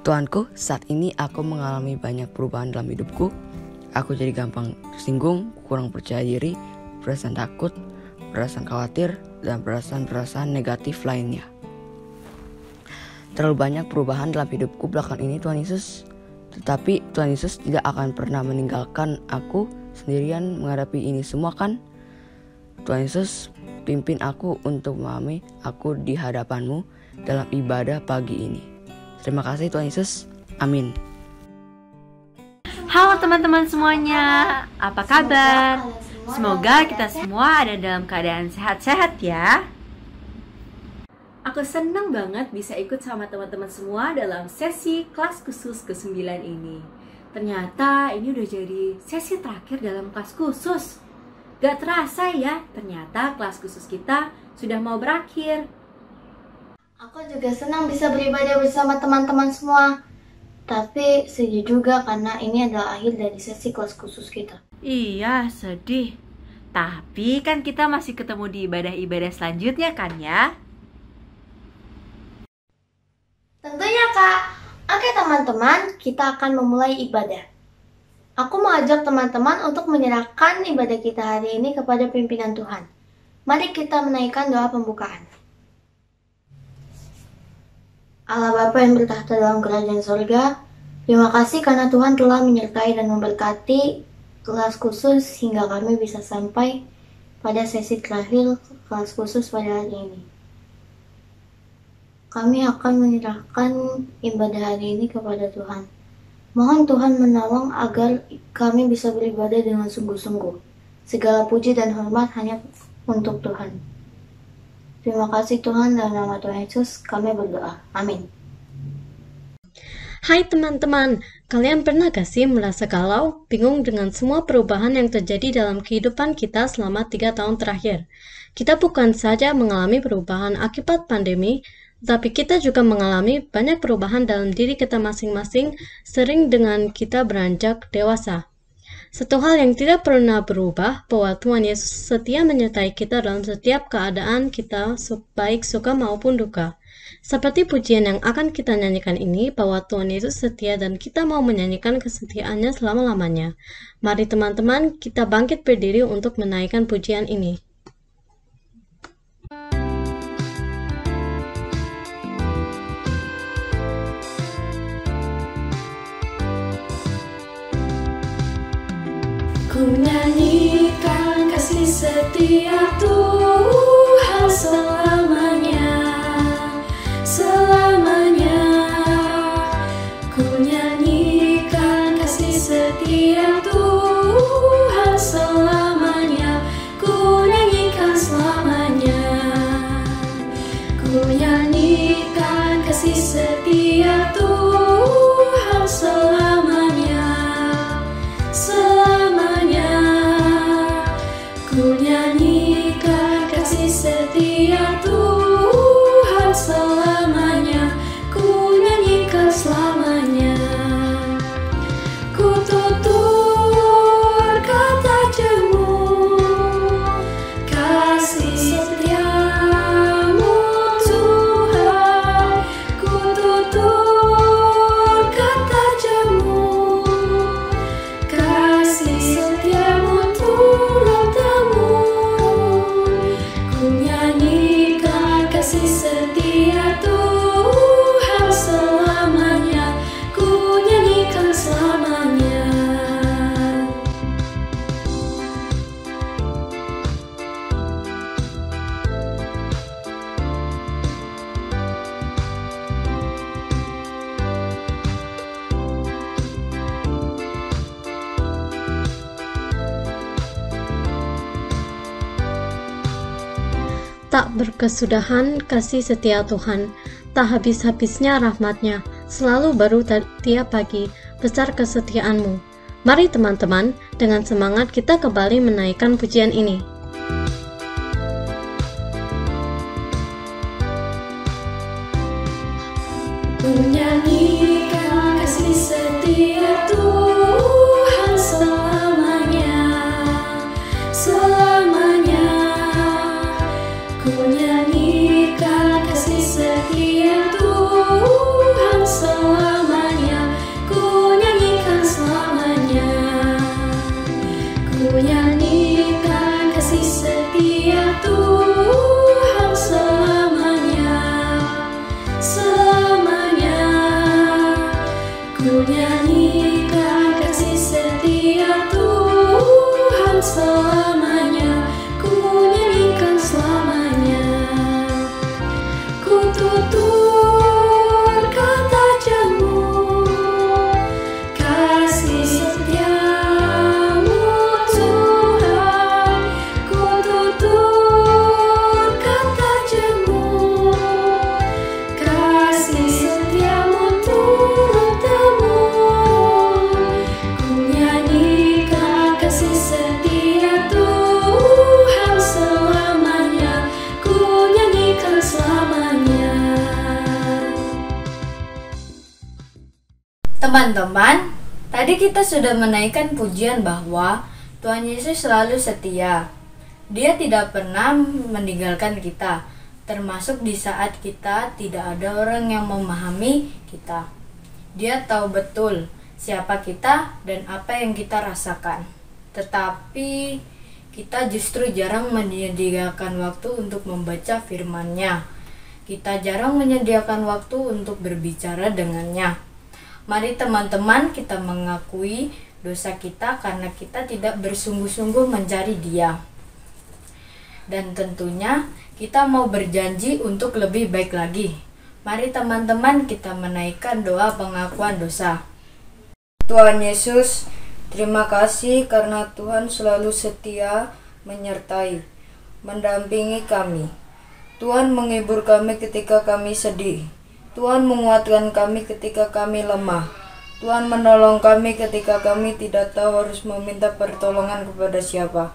Tuanku, saat ini aku mengalami banyak perubahan dalam hidupku. Aku jadi gampang tersinggung, kurang percaya diri, perasaan takut, perasaan khawatir, dan perasaan-perasaan negatif lainnya. Terlalu banyak perubahan dalam hidupku belakangan ini, Tuhan Yesus. Tetapi Tuhan Yesus tidak akan pernah meninggalkan aku sendirian menghadapi ini semua, kan? Tuhan Yesus, pimpin aku untuk memahami aku di hadapan-Mu dalam ibadah pagi ini. Terima kasih Tuhan Yesus. Amin. Halo teman-teman semuanya, apa kabar? Semoga kita semua ada dalam keadaan sehat-sehat ya. Aku senang banget bisa ikut sama teman-teman semua dalam sesi kelas khusus ke-9 ini. Ternyata ini udah jadi sesi terakhir dalam kelas khusus. Gak terasa ya, ternyata kelas khusus kita sudah mau berakhir. Aku juga senang bisa beribadah bersama teman-teman semua. Tapi sedih juga karena ini adalah akhir dari sesi kelas khusus kita. Iya, sedih. Tapi kan kita masih ketemu di ibadah-ibadah selanjutnya kan ya? Tentunya Kak. Oke teman-teman, kita akan memulai ibadah. Aku mengajak teman-teman untuk menyerahkan ibadah kita hari ini kepada pimpinan Tuhan. Mari kita menaikkan doa pembukaan. Allah Bapa yang bertahta dalam kerajaan surga, terima kasih karena Tuhan telah menyertai dan memberkati kelas khusus hingga kami bisa sampai pada sesi terakhir kelas khusus pada hari ini. Kami akan menyerahkan ibadah hari ini kepada Tuhan. Mohon Tuhan menolong agar kami bisa beribadah dengan sungguh-sungguh. Segala puji dan hormat hanya untuk Tuhan. Terima kasih Tuhan, dalam nama Tuhan Yesus kami berdoa. Amin. Hai teman-teman, kalian pernah gak sih merasa galau, bingung dengan semua perubahan yang terjadi dalam kehidupan kita selama 3 tahun terakhir? Kita bukan saja mengalami perubahan akibat pandemi, tapi kita juga mengalami banyak perubahan dalam diri kita masing-masing sering dengan kita beranjak dewasa. Satu hal yang tidak pernah berubah, bahwa Tuhan Yesus setia menyertai kita dalam setiap keadaan kita, baik suka maupun duka. Seperti pujian yang akan kita nyanyikan ini, bahwa Tuhan Yesus setia dan kita mau menyanyikan kesetiaannya selama-lamanya. Mari teman-teman, kita bangkit berdiri untuk menaikkan pujian ini. Ku nyanyikan kasih setia Tuhan selamanya, selamanya. Ku nyanyikan kasih setia Tuhan selamanya, ku nyanyikan selamanya. Ku nyanyikan kasih setia Tuhan selamanya, selamanya. Ku nyanyikan kasih setia Tuhan selamanya, ku nyanyikan selamanya. Ku tutur kata jemu, kasih setiamu Tuhan. Ku tutur kata jemu, kasih setiamu turun-temurun. Ku nyanyikan kasih setia Tuhan selamanya, ku nyanyikan selamanya. Tak berkesudahan kasih setia Tuhan, tak habis-habisnya rahmat-Nya, selalu baru tiap pagi, besar kesetiaan-Mu. Mari teman-teman, dengan semangat kita kembali menaikkan pujian ini. Ku nyanyikan kasih setia Tuhan selamanya, selamanya. Ku nyanyikan kasih setia Tuhan selamanya. Teman-teman, tadi kita sudah menaikkan pujian bahwa Tuhan Yesus selalu setia. Dia tidak pernah meninggalkan kita, termasuk di saat kita tidak ada orang yang memahami kita. Dia tahu betul siapa kita dan apa yang kita rasakan. Tetapi kita justru jarang menyediakan waktu untuk membaca firman-Nya. Kita jarang menyediakan waktu untuk berbicara dengannya. Mari teman-teman, kita mengakui dosa kita karena kita tidak bersungguh-sungguh mencari Dia. Dan tentunya kita mau berjanji untuk lebih baik lagi. Mari teman-teman, kita menaikkan doa pengakuan dosa. Tuhan Yesus, terima kasih karena Tuhan selalu setia menyertai, mendampingi kami. Tuhan menghibur kami ketika kami sedih. Tuhan menguatkan kami ketika kami lemah. Tuhan menolong kami ketika kami tidak tahu harus meminta pertolongan kepada siapa.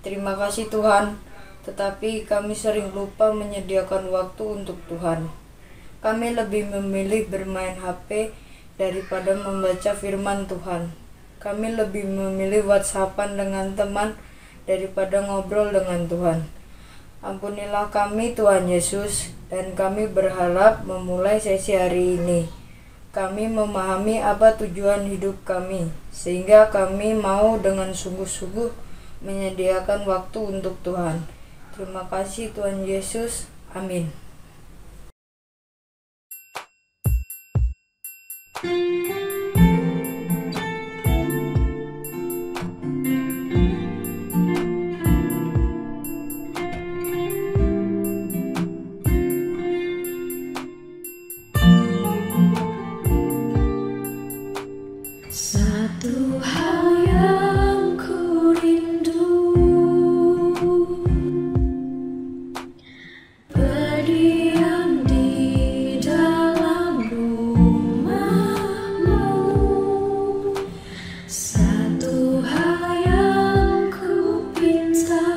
Terima kasih Tuhan, tetapi kami sering lupa menyediakan waktu untuk Tuhan. Kami lebih memilih bermain HP daripada membaca firman Tuhan. Kami lebih memilih WhatsAppan dengan teman daripada ngobrol dengan Tuhan. Ampunilah kami Tuhan Yesus, dan kami berharap memulai sesi hari ini. Kami memahami apa tujuan hidup kami, sehingga kami mau dengan sungguh-sungguh menyediakan waktu untuk Tuhan. Terima kasih Tuhan Yesus. Amin. Satu hal yang ku rindu, berdiam di dalam rumah-Mu. Satu hal yang ku pinta,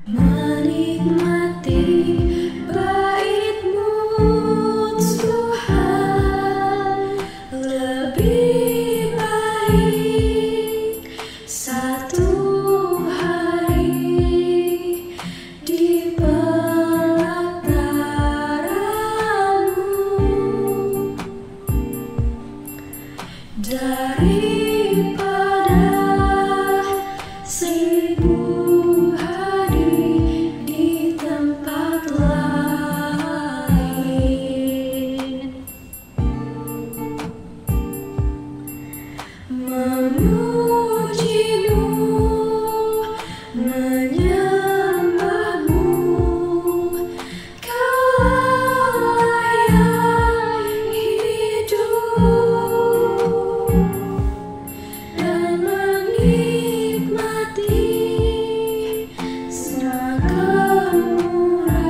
menikmati bait-Mu Tuhan. Lebih baik satu hari di pelataran-Mu daripada 1000 hari di tempat lain. Memuji-Mu, menyembah-Mu, Kaulah yang hidup, dan menikmati semua kemurahan-Mu.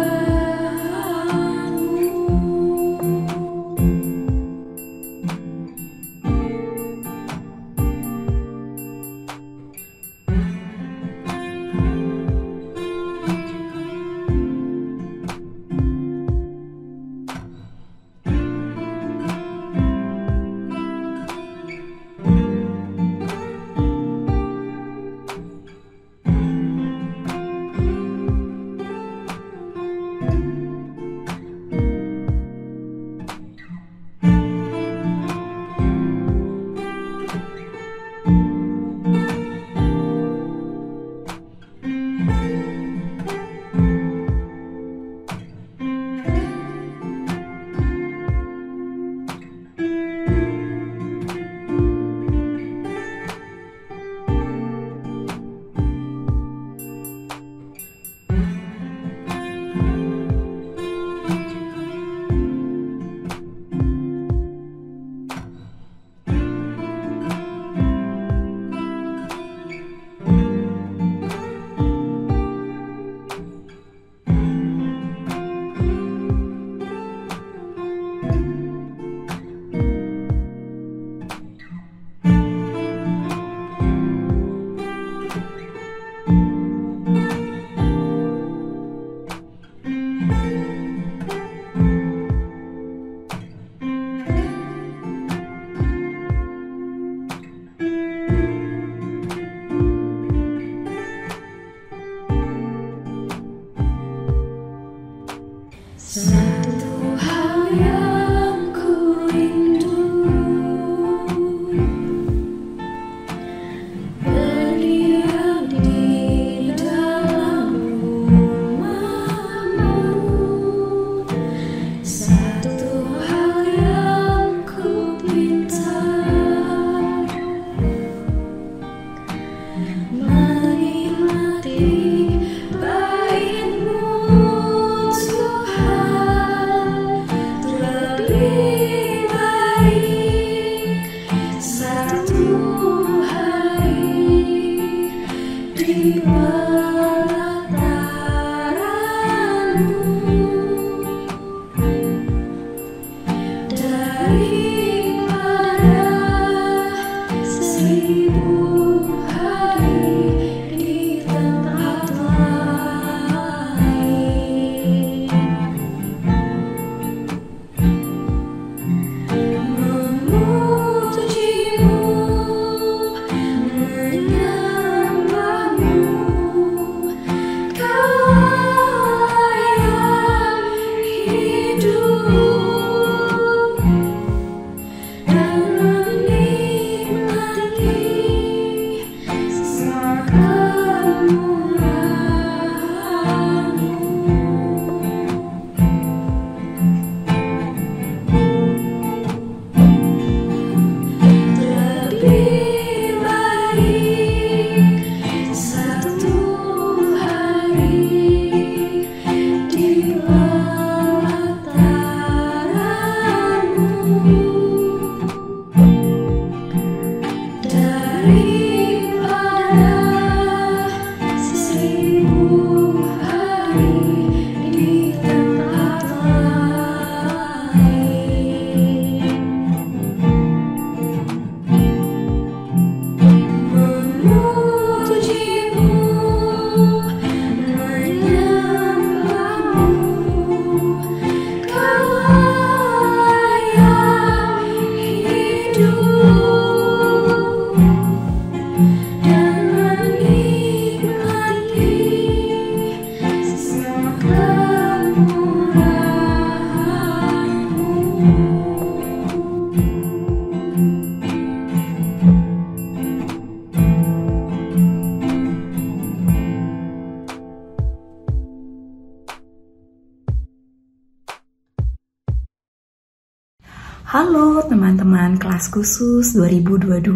Halo teman-teman kelas khusus 2022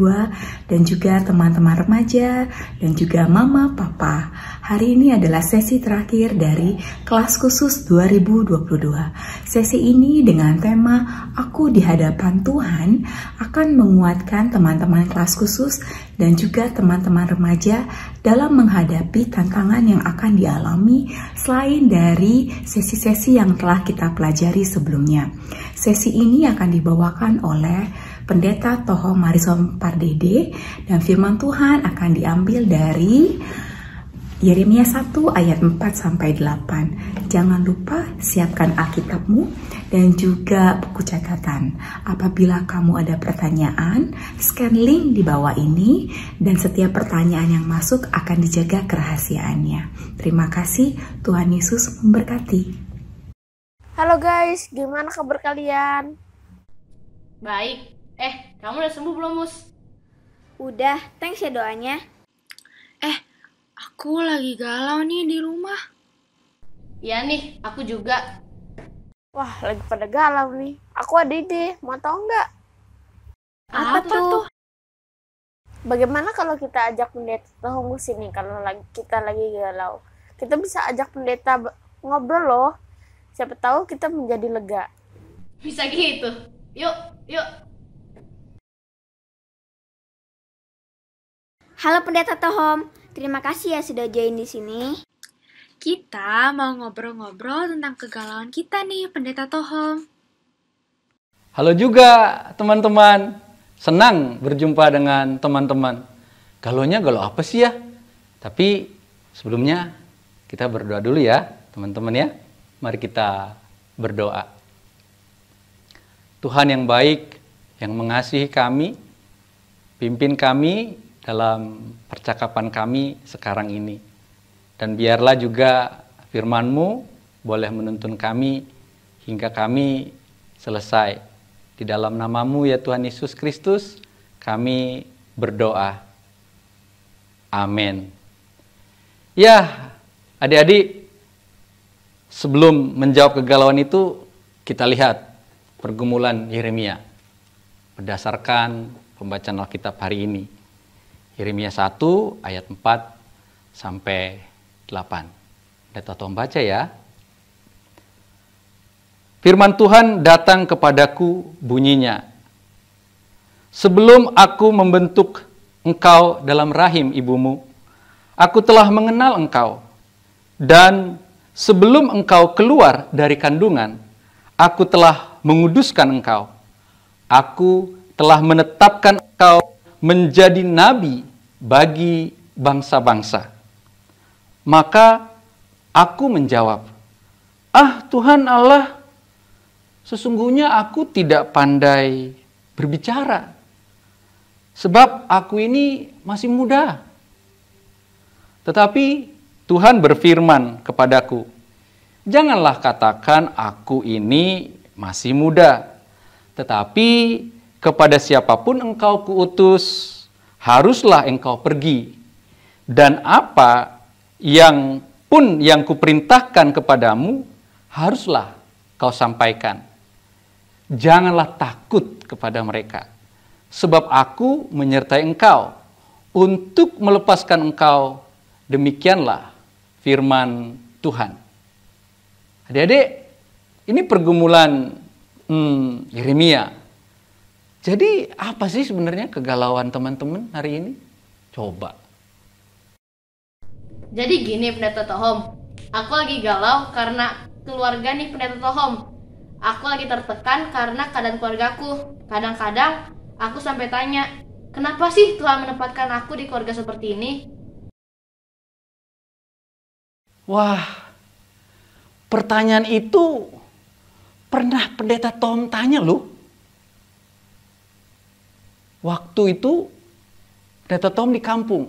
dan juga teman-teman remaja dan juga mama papa. Hari ini adalah sesi terakhir dari kelas khusus 2022. Sesi ini dengan tema Aku di hadapan Tuhan akan menguatkan teman-teman kelas khusus dan juga teman-teman remaja dalam menghadapi tantangan yang akan dialami selain dari sesi-sesi yang telah kita pelajari sebelumnya. Sesi ini akan dibawakan oleh Pendeta Toho Marisom Pardede dan firman Tuhan akan diambil dari Yeremia 1 ayat 4-8. Jangan lupa siapkan Alkitabmu dan juga buku catatan. Apabila kamu ada pertanyaan, scan link di bawah ini dan setiap pertanyaan yang masuk akan dijaga kerahasiaannya. Terima kasih, Tuhan Yesus memberkati. Halo guys, gimana kabar kalian? Baik. Kamu udah sembuh belum, Mus? Udah, thanks ya doanya. Aku lagi galau nih di rumah. Iya nih, aku juga. Wah, lagi pada galau nih. Aku ada ide, mau tau nggak? Apa tuh? Bagaimana kalau kita ajak pendeta Toho ke sini kalau kita lagi galau? Kita bisa ajak pendeta ngobrol loh. Siapa tahu kita menjadi lega. Bisa gitu. Yuk. Halo Pendeta Tohom, terima kasih ya sudah join di sini. Kita mau ngobrol-ngobrol tentang kegalauan kita nih, Pendeta Tohom. Halo juga teman-teman. Senang berjumpa dengan teman-teman. Galaunya galau apa sih ya? Tapi sebelumnya kita berdoa dulu ya, teman-teman ya. Mari kita berdoa. Tuhan yang baik, yang mengasihi kami, pimpin kami dalam percakapan kami sekarang ini. Dan biarlah juga firman-Mu boleh menuntun kami hingga kami selesai. Di dalam nama-Mu ya Tuhan Yesus Kristus, kami berdoa. Amin. Ya, adik-adik, sebelum menjawab kegalauan itu, kita lihat pergumulan Yeremia berdasarkan pembacaan Alkitab hari ini. Yeremia 1 ayat 4-8. Pendeta Tom baca ya. Firman Tuhan datang kepadaku bunyinya. Sebelum aku membentuk engkau dalam rahim ibumu, aku telah mengenal engkau. Dan sebelum engkau keluar dari kandungan, aku telah menguduskan engkau. Aku telah menetapkan engkau menjadi nabi bagi bangsa-bangsa. Maka aku menjawab, Tuhan Allah, sesungguhnya aku tidak pandai berbicara, sebab aku ini masih muda. Tetapi Tuhan berfirman kepadaku, janganlah katakan aku ini masih muda, tetapi kepada siapapun engkau kuutus, haruslah engkau pergi. Dan apa yang kuperintahkan kepadamu, haruslah kau sampaikan. Janganlah takut kepada mereka, sebab aku menyertai engkau untuk melepaskan engkau. Demikianlah firman Tuhan. Adik-adik, ini pergumulan Yeremia. Jadi apa sih sebenarnya kegalauan teman-teman hari ini? Coba. Jadi gini Pendeta Tohom, aku lagi galau karena keluarga nih Pendeta Tohom. Aku lagi tertekan karena keadaan keluargaku. Kadang-kadang aku sampai tanya, kenapa sih Tuhan menempatkan aku di keluarga seperti ini? Wah, pertanyaan itu pernah Pendeta Tom tanya loh. Waktu itu Pendeta Tom di kampung.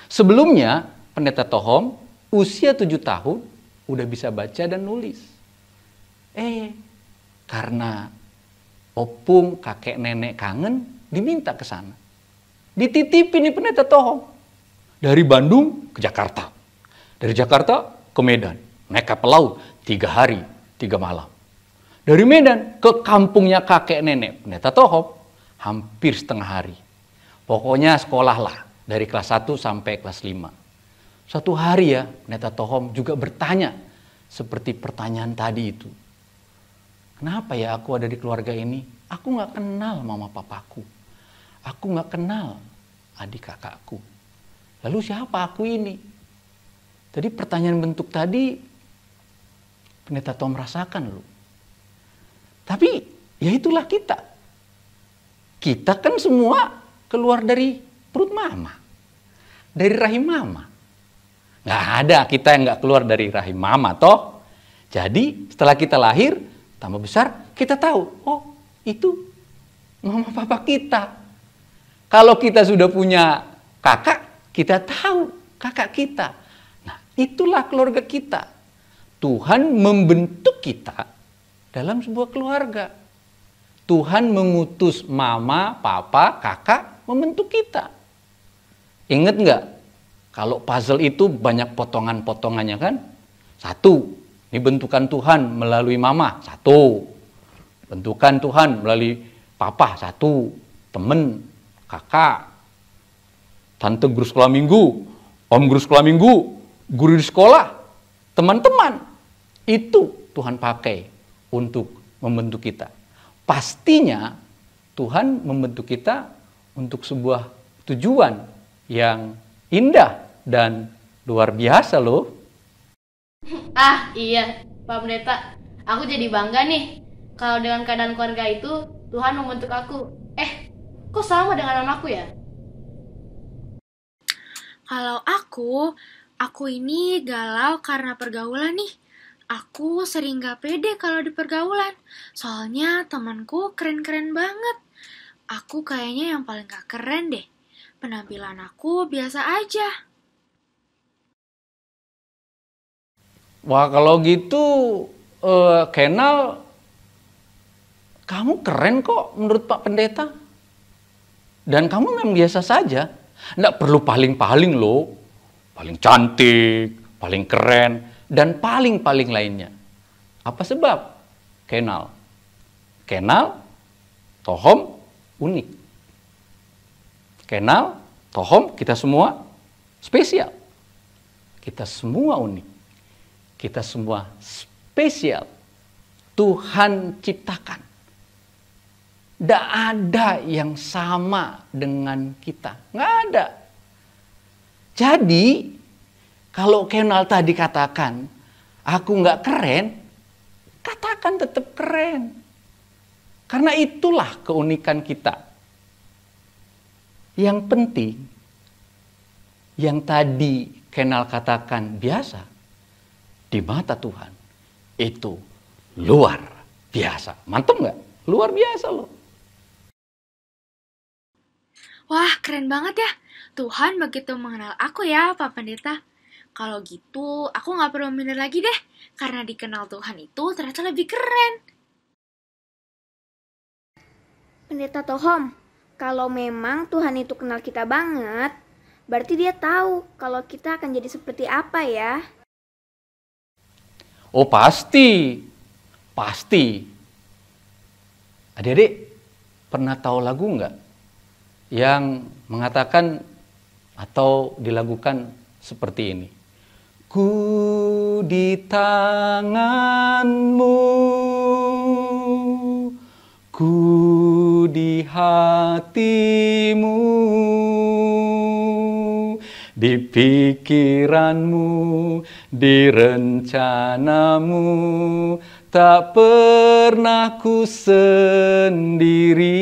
Sebelumnya Pendeta Tohom usia 7 tahun udah bisa baca dan nulis. Karena opung, kakek nenek kangen, diminta ke sana. Dititipin nih Pendeta Tohom. Dari Bandung ke Jakarta. Dari Jakarta ke Medan. Naik kapal laut 3 hari, 3 malam. Dari Medan ke kampungnya kakek nenek Pendeta Tohom hampir setengah hari. Pokoknya sekolahlah dari kelas 1 sampai kelas 5. Suatu hari ya, Pendeta Tohom juga bertanya seperti pertanyaan tadi itu. Kenapa ya aku ada di keluarga ini? Aku gak kenal mama papaku. Aku gak kenal adik kakakku. Lalu siapa aku ini? Jadi pertanyaan bentuk tadi Pendeta Tohom rasakan loh. Tapi ya itulah kita. Kita kan semua keluar dari perut mama. Dari rahim mama. Gak ada kita yang gak keluar dari rahim mama toh. Jadi setelah kita lahir, tambah besar, kita tahu, oh itu mama papa kita. Kalau kita sudah punya kakak, kita tahu kakak kita. Nah itulah keluarga kita. Tuhan membentuk kita dalam sebuah keluarga. Tuhan mengutus mama, papa, kakak membentuk kita. Ingat nggak? Kalau puzzle itu banyak potongan-potongannya kan? Satu, ini bentukan Tuhan melalui mama. Satu, bentukan Tuhan melalui papa. Satu, temen, kakak, tante guru sekolah minggu, om guru sekolah minggu, guru di sekolah, teman-teman. Itu Tuhan pakai untuk membentuk kita. Pastinya Tuhan membentuk kita untuk sebuah tujuan yang indah dan luar biasa loh. Ah iya Pak Pendeta, aku jadi bangga nih kalau dengan keadaan keluarga itu Tuhan membentuk aku. Kok sama dengan anakku ya? Kalau aku ini galau karena pergaulan nih. Aku sering gak pede kalau di pergaulan. Soalnya temanku keren-keren banget. Aku kayaknya yang paling gak keren deh. Penampilan aku biasa aja. Wah kalau gitu, Kenal, kamu keren kok menurut Pak Pendeta. Dan kamu memang biasa saja. Nggak perlu paling-paling loh. Paling cantik, paling keren, dan paling-paling lainnya. Apa sebab? Kenal Tohom unik. Kenal Tohom kita semua spesial. Kita semua unik. Kita semua spesial. Tuhan ciptakan. Tidak ada yang sama dengan kita. Nggak ada. Jadi, kalau Kenal tadi katakan, aku nggak keren, katakan tetap keren. Karena itulah keunikan kita. Yang penting, yang tadi Kenal katakan biasa, di mata Tuhan, itu luar biasa. Mantap nggak? Luar biasa loh. Wah, keren banget ya. Tuhan begitu mengenal aku ya, Pak Pendeta. Kalau gitu, aku gak perlu minder lagi deh. Karena dikenal Tuhan itu ternyata lebih keren. Pendeta Tohom, kalau memang Tuhan itu kenal kita banget, berarti dia tahu kalau kita akan jadi seperti apa ya? Oh pasti. Pasti. Adik-adik, pernah tahu lagu nggak yang mengatakan atau dilagukan seperti ini? Ku di tanganmu, ku di hatimu, di pikiranmu, di rencanamu, tak pernah ku sendiri.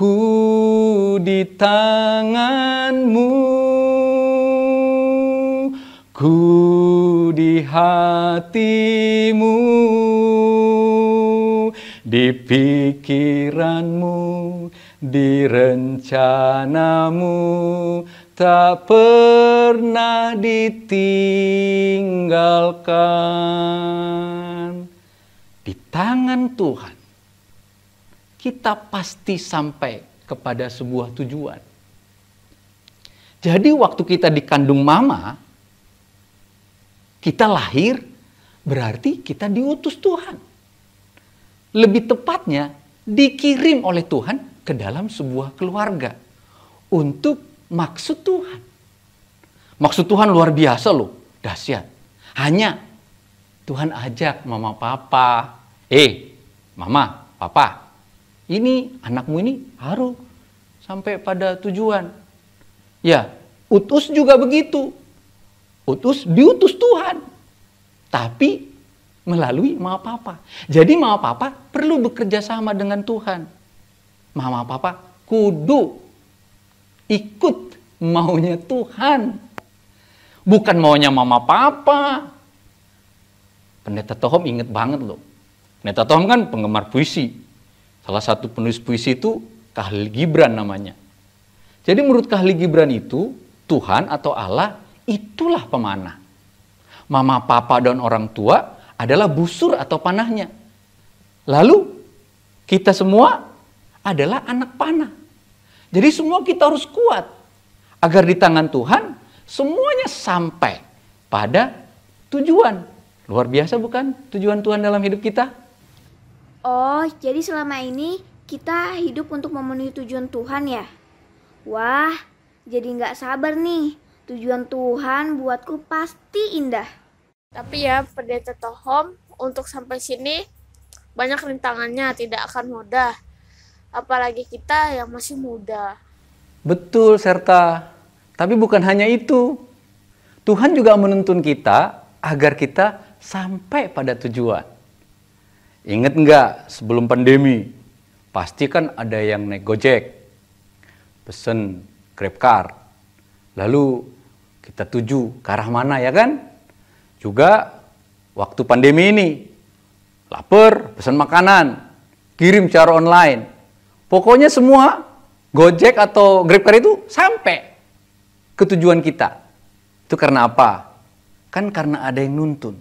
Ku di tanganmu, ku di hatimu, di pikiranmu, di rencanamu, tak pernah ditinggalkan. Di tangan Tuhan, kita pasti sampai kepada sebuah tujuan. Jadi waktu kita dikandung mama, kita lahir berarti kita diutus Tuhan. Lebih tepatnya, dikirim oleh Tuhan ke dalam sebuah keluarga untuk maksud Tuhan. Maksud Tuhan luar biasa loh, dahsyat. Hanya Tuhan ajak mama papa, mama, papa, ini anakmu ini harus sampai pada tujuan. Ya, utus juga begitu. Diutus Tuhan. Tapi melalui mama papa. Jadi mama papa perlu bekerja sama dengan Tuhan. Mama papa kudu ikut maunya Tuhan. Bukan maunya mama papa. Pendeta Tohom inget banget loh. Pendeta Tohom kan penggemar puisi. Salah satu penulis puisi itu Khalil Gibran namanya. Jadi menurut Khalil Gibran itu, Tuhan atau Allah itulah pemanah. Mama, papa, dan orang tua adalah busur atau panahnya. Lalu kita semua adalah anak panah. Jadi semua kita harus kuat. Agar di tangan Tuhan semuanya sampai pada tujuan. Luar biasa bukan tujuan Tuhan dalam hidup kita? Oh, jadi selama ini kita hidup untuk memenuhi tujuan Tuhan ya? Wah, jadi nggak sabar nih. Tujuan Tuhan buatku pasti indah. Tapi ya, Pendeta Tohom, untuk sampai sini banyak rintangannya, tidak akan mudah. Apalagi kita yang masih muda. Betul, Serta. Tapi bukan hanya itu. Tuhan juga menuntun kita agar kita sampai pada tujuan. Ingat nggak sebelum pandemi? Pasti kan ada yang naik Gojek, pesen GrabCar. Lalu kita tuju ke arah mana ya kan? Juga waktu pandemi ini, lapar, pesan makanan, kirim secara online. Pokoknya semua Gojek atau GrabCar itu sampai ke tujuan kita. Itu karena apa? Kan karena ada yang nuntun.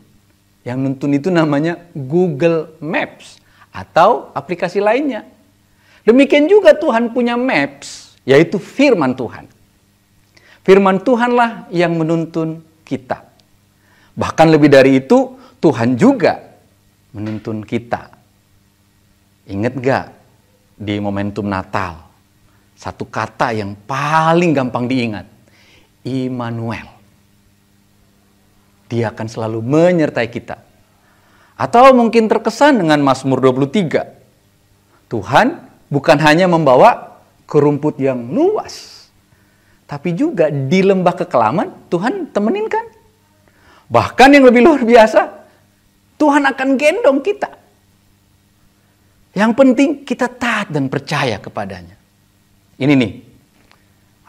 Yang nuntun itu namanya Google Maps atau aplikasi lainnya. Demikian juga Tuhan punya Maps, yaitu firman Tuhan. Firman Tuhanlah yang menuntun kita. Bahkan lebih dari itu, Tuhan juga menuntun kita. Ingat gak di momentum Natal, satu kata yang paling gampang diingat, Immanuel. Dia akan selalu menyertai kita. Atau mungkin terkesan dengan Mazmur 23. Tuhan bukan hanya membawa ke rumput yang luas, tapi juga di lembah kekelaman Tuhan temenin kan. Bahkan yang lebih luar biasa, Tuhan akan gendong kita. Yang penting kita taat dan percaya kepadanya. Ini nih,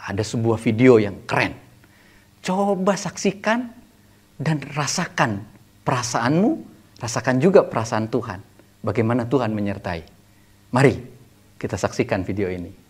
ada sebuah video yang keren. Coba saksikan dan rasakan perasaanmu, rasakan juga perasaan Tuhan. Bagaimana Tuhan menyertai. Mari kita saksikan video ini.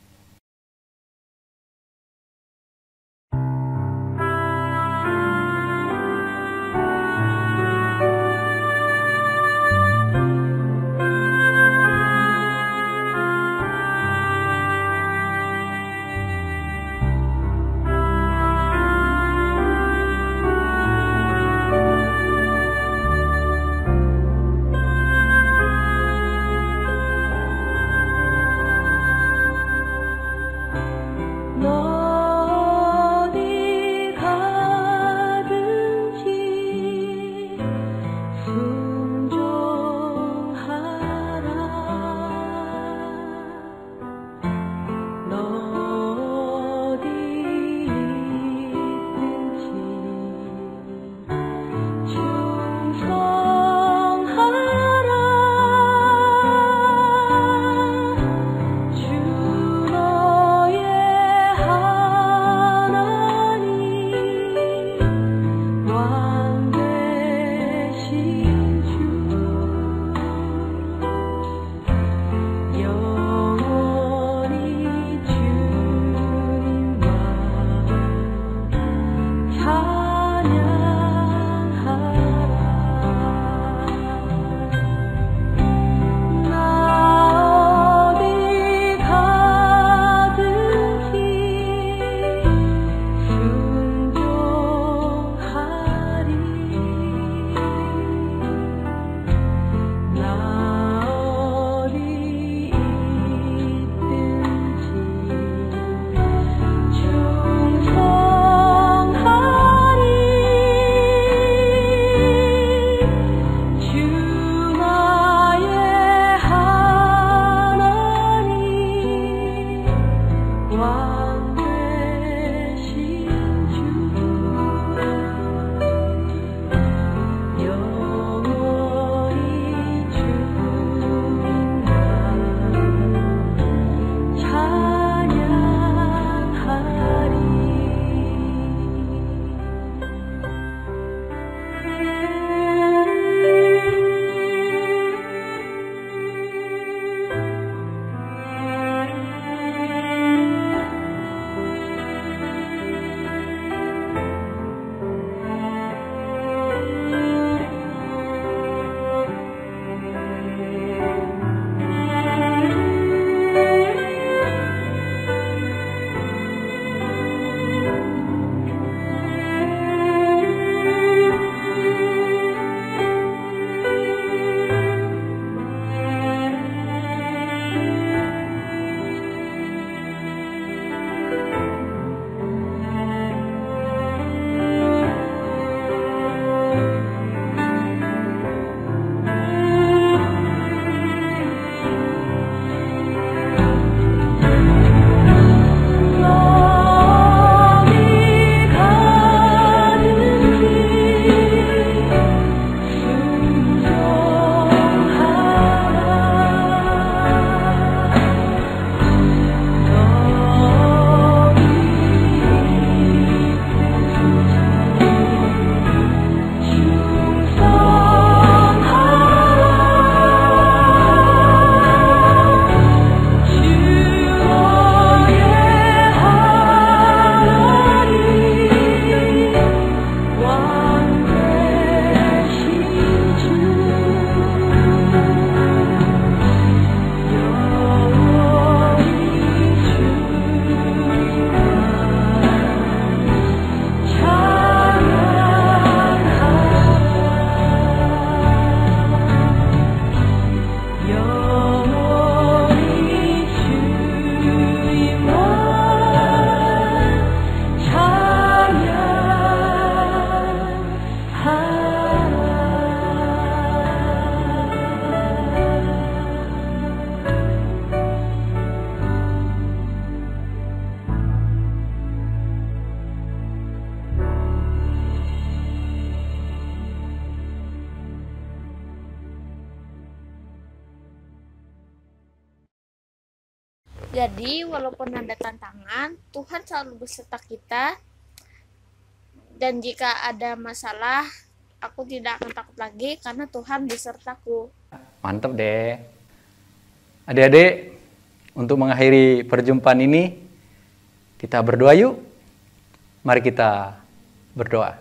Jadi walaupun ada tantangan, Tuhan selalu beserta kita. Dan jika ada masalah, aku tidak akan takut lagi karena Tuhan besertaku. Mantap deh. Adik-adik, untuk mengakhiri perjumpaan ini, kita berdoa yuk. Mari kita berdoa.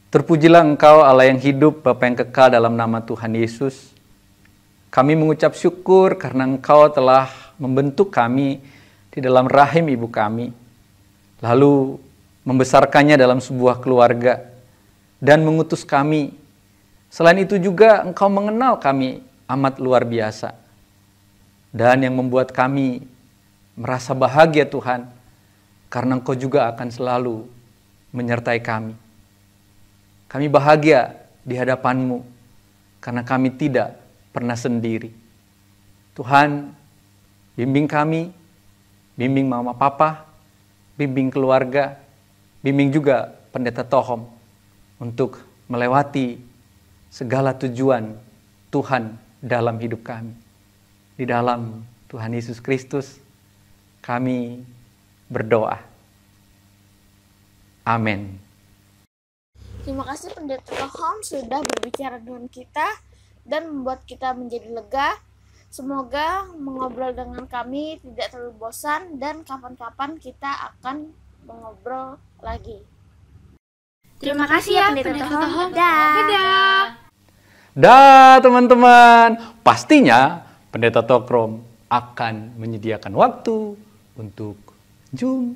Terpujilah Engkau Allah yang hidup, Bapa yang kekal, dalam nama Tuhan Yesus. Kami mengucap syukur karena Engkau telah membentuk kami di dalam rahim ibu kami, lalu membesarkannya dalam sebuah keluarga dan mengutus kami. Selain itu juga Engkau mengenal kami amat luar biasa. Dan yang membuat kami merasa bahagia Tuhan, karena Engkau juga akan selalu menyertai kami. Kami bahagia di hadapan-Mu karena kami tidak pernah sendiri. Tuhan, bimbing kami, bimbing mama papa, bimbing keluarga, bimbing juga pendeta Tohom untuk melewati segala tujuan Tuhan dalam hidup kami. Di dalam Tuhan Yesus Kristus kami berdoa. Amin. Terima kasih Pendeta Tohom sudah berbicara dengan kita dan membuat kita menjadi lega. Semoga mengobrol dengan kami tidak terlalu bosan dan kapan-kapan kita akan mengobrol lagi. Terima kasih ya Pendeta Tohom. Dadah. Dah teman-teman, pastinya Pendeta Tohom akan menyediakan waktu untuk Zoom,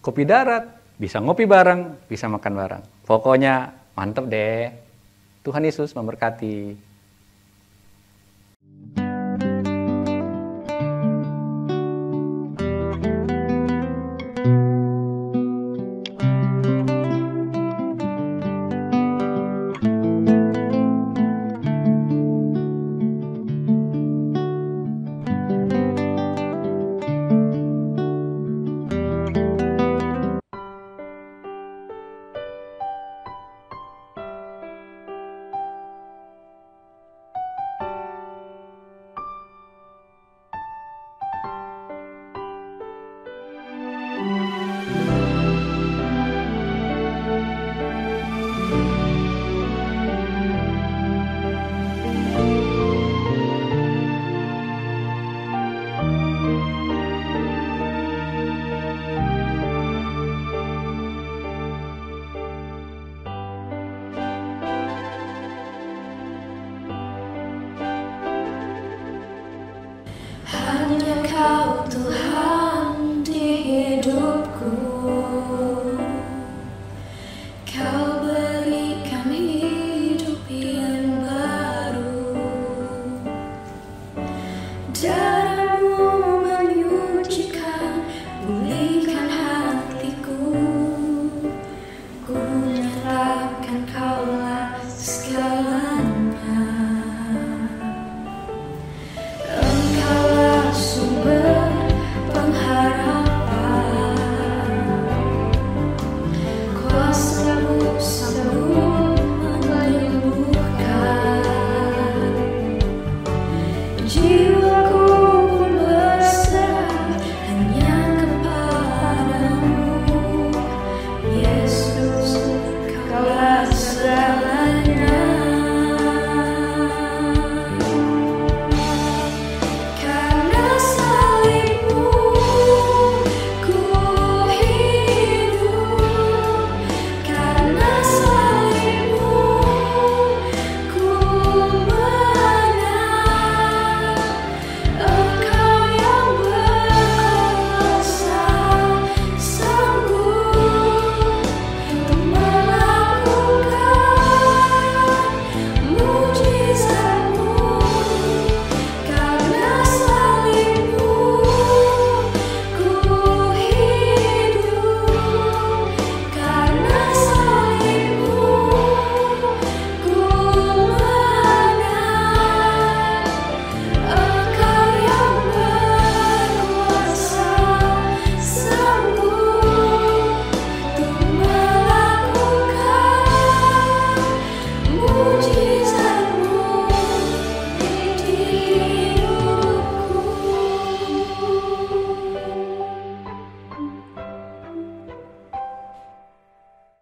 kopi darat, bisa ngopi bareng, bisa makan bareng. Pokoknya mantep deh. Tuhan Yesus memberkati.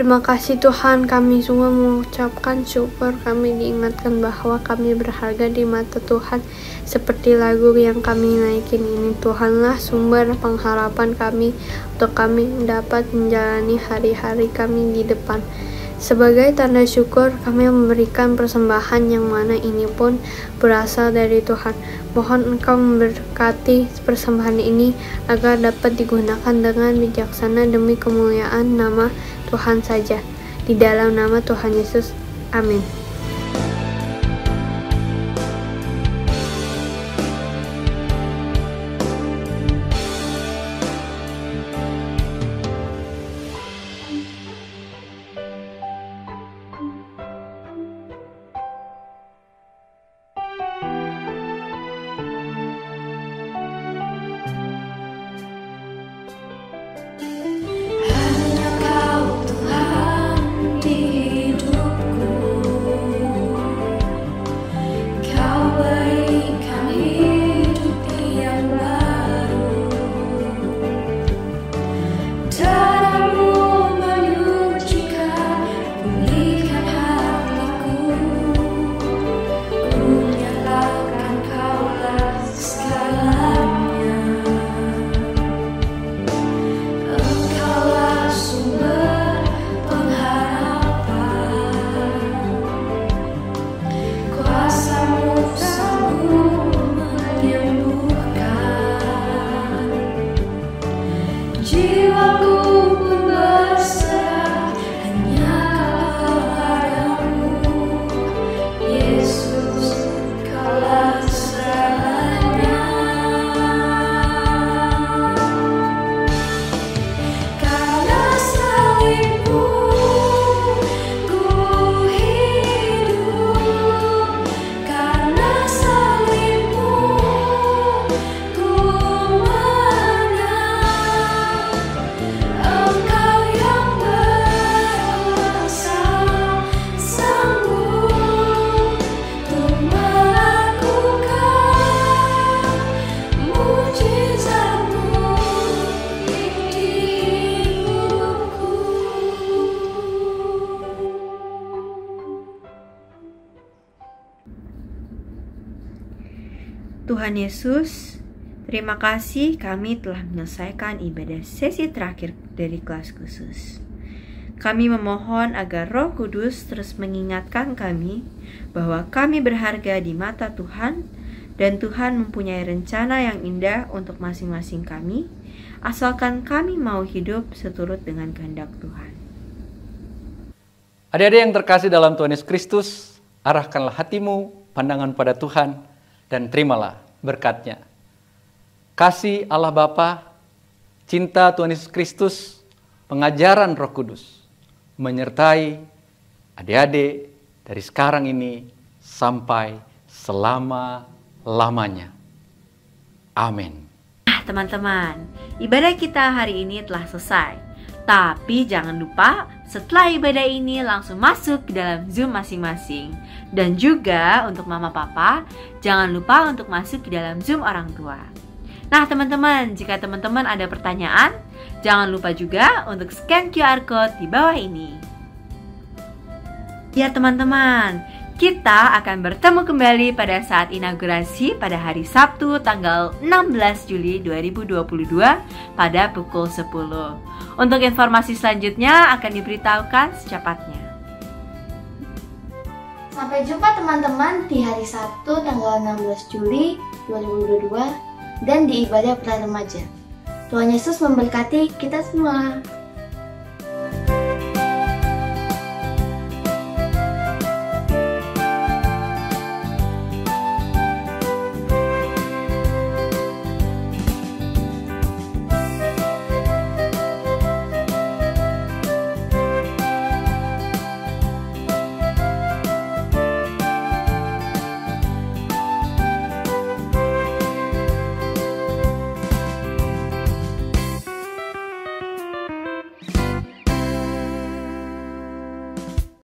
Terima kasih Tuhan, kami semua mengucapkan syukur. Kami diingatkan bahwa kami berharga di mata Tuhan. Seperti lagu yang kami naikin ini, Tuhanlah sumber pengharapan kami untuk kami dapat menjalani hari-hari kami di depan. Sebagai tanda syukur, kami memberikan persembahan yang mana ini pun berasal dari Tuhan. Mohon Engkau memberkati persembahan ini agar dapat digunakan dengan bijaksana demi kemuliaan nama Tuhan saja. Di dalam nama Tuhan Yesus, amin. Tuhan Yesus, terima kasih kami telah menyelesaikan ibadah sesi terakhir dari kelas khusus. Kami memohon agar Roh Kudus terus mengingatkan kami bahwa kami berharga di mata Tuhan dan Tuhan mempunyai rencana yang indah untuk masing-masing kami, asalkan kami mau hidup seturut dengan kehendak Tuhan. Adik-adik yang terkasih dalam Tuhan Yesus Kristus, arahkanlah hatimu, pandangan pada Tuhan, dan terimalah berkat-Nya. Kasih Allah Bapa, cinta Tuhan Yesus Kristus, pengajaran Roh Kudus, menyertai adik-adik dari sekarang ini sampai selama-lamanya. Amin. Teman-teman, ibadah kita hari ini telah selesai. Tapi jangan lupa setelah ibadah ini langsung masuk ke dalam Zoom masing-masing. Dan juga untuk mama papa, jangan lupa untuk masuk ke dalam Zoom orang tua. Nah teman-teman, jika teman-teman ada pertanyaan, jangan lupa juga untuk scan QR Code di bawah ini. Ya teman-teman, kita akan bertemu kembali pada saat inaugurasi pada hari Sabtu tanggal 16 Juli 2022 pada pukul 10. Untuk informasi selanjutnya akan diberitahukan secepatnya. Sampai jumpa teman-teman di hari Sabtu tanggal 16 Juli 2022 dan di ibadah pra remaja. Tuhan Yesus memberkati kita semua.